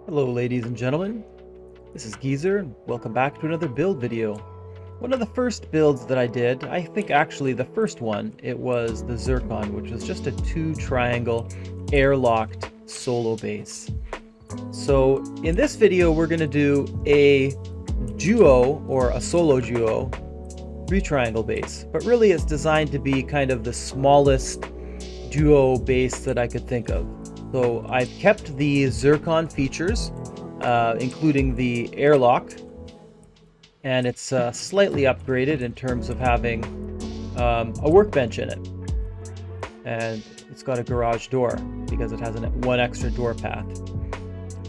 Hello ladies and gentlemen, this is Geezer and welcome back to another build video. One of the first builds that I did, I think actually the first one, it was the Zircon, which was just a 2-triangle airlocked solo base. So in this video we're going to do a duo or a solo duo 3-triangle base, but really it's designed to be kind of the smallest duo base that I could think of. So I've kept the Zircon features, including the airlock, and it's slightly upgraded in terms of having a workbench in it. And it's got a garage door because it has one extra door path.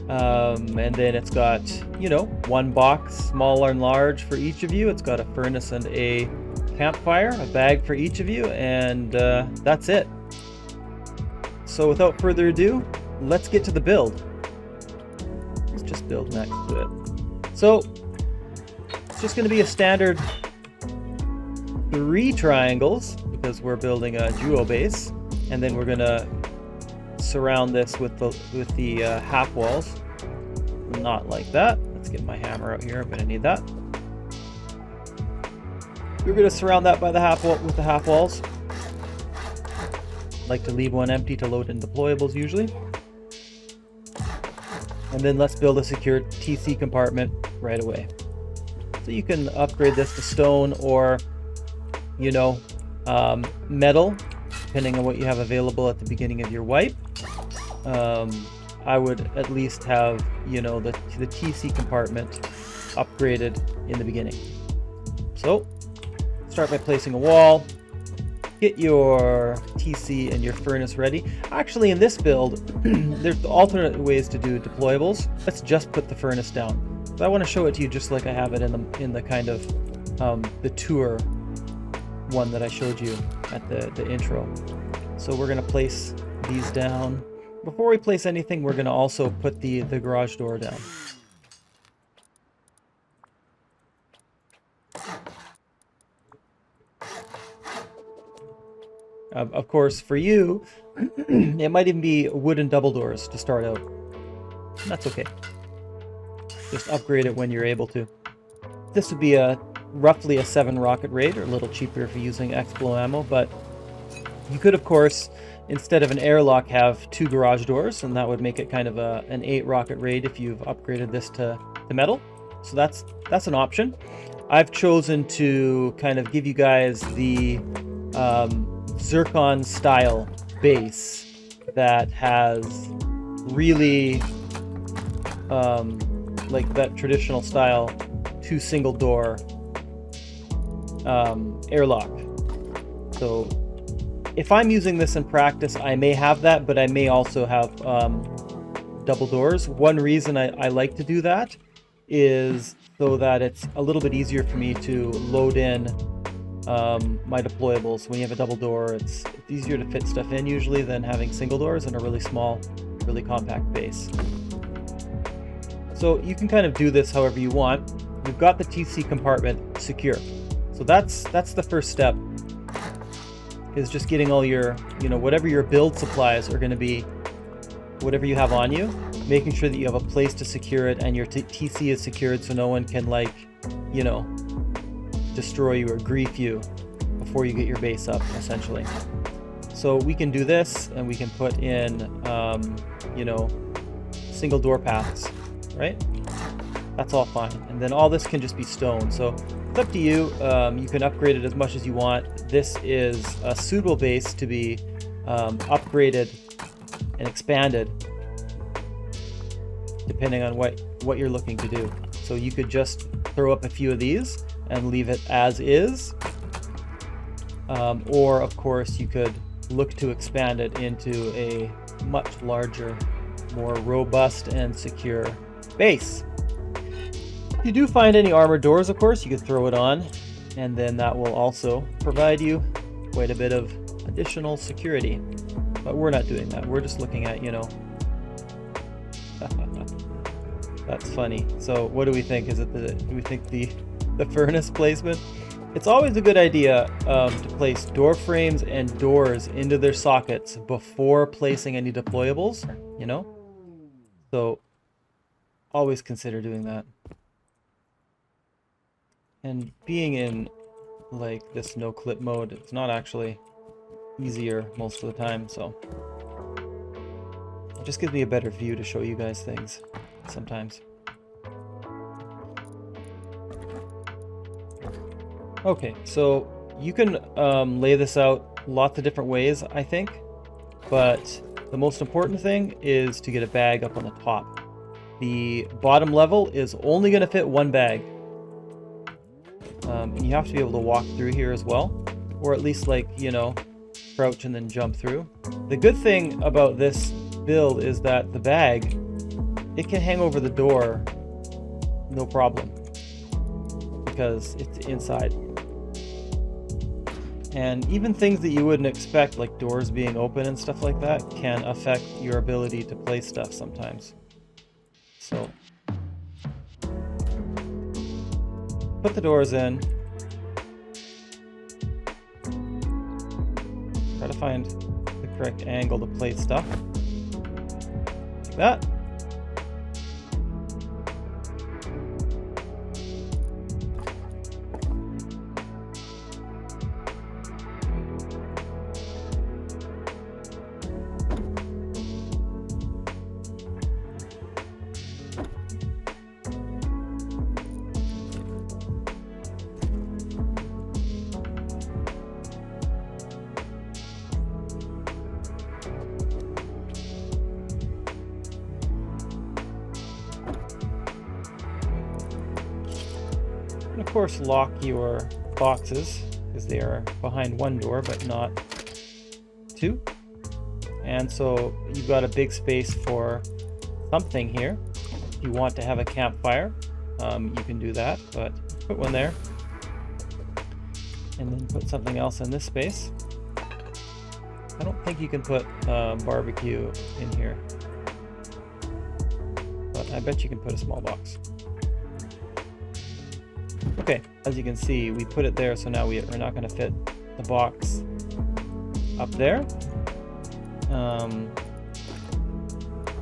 And then it's got, you know, one box, small and large for each of you. It's got a furnace and a campfire, a bag for each of you, and that's it. So without further ado, let's get to the build. Let's just build next to it. So it's just going to be a standard 3 triangles because we're building a duo base, and then we're going to surround this with the half walls. Not like that. Let's get my hammer out here. I'm going to need that. We're going to surround that by the with the half walls. Like to leave one empty to load in deployables usually. And then let's build a secure TC compartment right away. So you can upgrade this to stone or, you know, metal, depending on what you have available at the beginning of your wipe. I would at least have, you know, the TC compartment upgraded in the beginning. So start by placing a wall. Get your TC and your furnace ready. Actually, in this build, there's alternate ways to do deployables. Let's just put the furnace down. So I want to show it to you just like I have it in the kind of the tour one that I showed you at the intro. So we're going to place these down. Before we place anything, we're going to also put the garage door down. Of course, for you, it might even be wooden double doors to start out. That's okay. Just upgrade it when you're able to. This would be roughly a 7 rocket rate, or a little cheaper if you're using Explo ammo, but you could, of course, instead of an airlock, have 2 garage doors, and that would make it kind of an 8 rocket rate if you've upgraded this to metal. So that's an option. I've chosen to kind of give you guys the Zircon style base that has really like that traditional style 2 single door airlock. So if I'm using this in practice, I may have that, but I may also have double doors. One reason I like to do that is so that it's a little bit easier for me to load in my deployables. When you have a double door, it's easier to fit stuff in usually than having single doors in a really small, really compact base. So you can kind of do this however you want. We've got the TC compartment secure. So that's the first step, is just getting all your, you know, whatever your build supplies are going to be, whatever you have on you, making sure that you have a place to secure it and your TC is secured so no one can, like, you know, destroy you or grief you before you get your base up, essentially. So we can do this, and we can put in, you know, single door paths, right? That's all fine. And then all this can just be stone. So it's up to you. You can upgrade it as much as you want. This is a suitable base to be upgraded and expanded depending on what you're looking to do. So you could just throw up a few of these and leave it as is, or of course you could look to expand it into a much larger, more robust and secure base. If you do find any armored doors, of course, you could throw it on, and then that will also provide you quite a bit of additional security. But we're not doing that. We're just looking at, you know, that's funny. So what do we think? Do we think the furnace placement? It's always a good idea to place door frames and doors into their sockets before placing any deployables, you know? So always consider doing that. And being in like this no clip mode, it's not actually easier most of the time, so it just gives me a better view to show you guys things sometimes. Okay, so you can lay this out lots of different ways, I think, but the most important thing is to get a bag up on the top. The bottom level is only going to fit one bag. And you have to be able to walk through here as well, or at least, like, you know, crouch and then jump through. The good thing about this build is that the bag, it can hang over the door no problem because it's inside. And even things that you wouldn't expect, like doors being open and stuff like that, can affect your ability to place stuff sometimes. So put the doors in. Try to find the correct angle to place stuff. Like that. And of course, lock your boxes because they are behind one door but not two. And so you've got a big space for something here. If you want to have a campfire, you can do that, but put one there. And then put something else in this space. I don't think you can put barbecue in here, but I bet you can put a small box. Okay, as you can see, we put it there, so now we're not going to fit the box up there.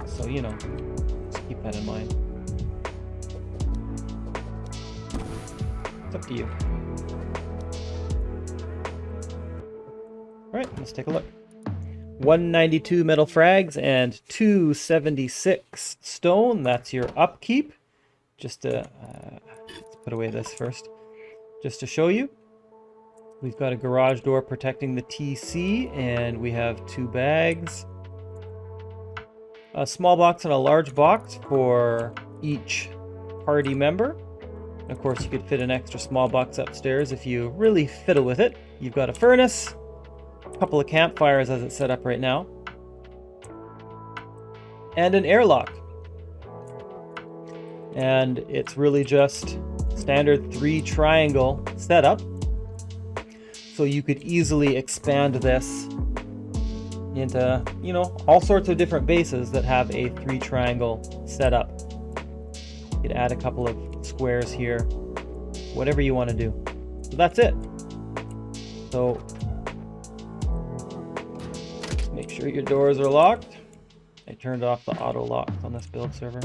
So, you know, just keep that in mind. It's up to you. Alright, let's take a look. 192 metal frags and 276 stone. That's your upkeep. Just to let's put away this first. Just to show you, we've got a garage door protecting the TC, and we have 2 bags. A small box and a large box for each party member. And of course, you could fit an extra small box upstairs if you really fiddle with it. You've got a furnace, a couple of campfires as it's set up right now, and an airlock. And it's really just standard 3 triangle setup. So you could easily expand this into, you know, all sorts of different bases that have a 3 triangle setup. You could add a couple of squares here, whatever you want to do. So that's it. So make sure your doors are locked. I turned off the auto locks on this build server.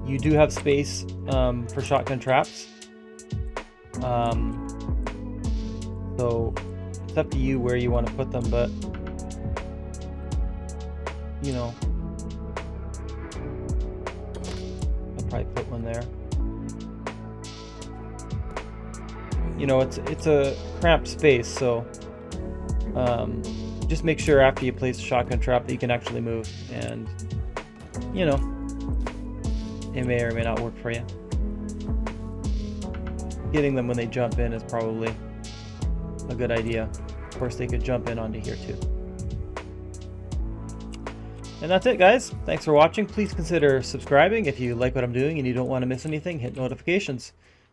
You do have space for shotgun traps. So it's up to you where you want to put them, but you know, I'll probably put one there. You know, it's a cramped space, so just make sure after you place a shotgun trap that you can actually move, and you know, it may or may not work for you. Getting them when they jump in is probably a good idea. Of course, they could jump in onto here too. And that's it, guys. Thanks for watching. Please consider subscribing if you like what I'm doing and you don't want to miss anything. Hit notifications.